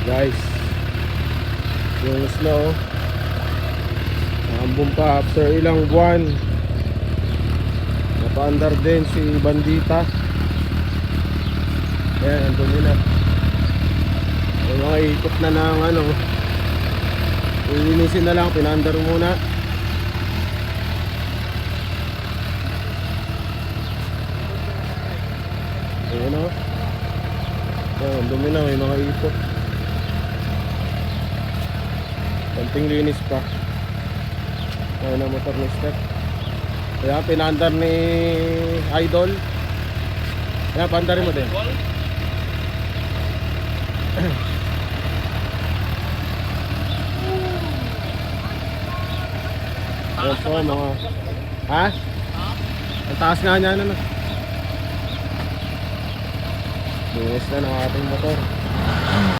Guys, yung snow naambun pa after ilang buwan. Napaandar din si Bandita. Ayan, andun yun na. May mga ikot na ng ano, ilinisin na lang, pinaandar muna. Ayan o. Ayan, dumi na, may mga ikot. Konting linis pa. Ayan ang motor ni Step. Kaya pinaandar ni Idol. Kaya paandarin mo din. Ayan po mga. Ha? Ang taas nga niya ano. Linis na ng ating motor.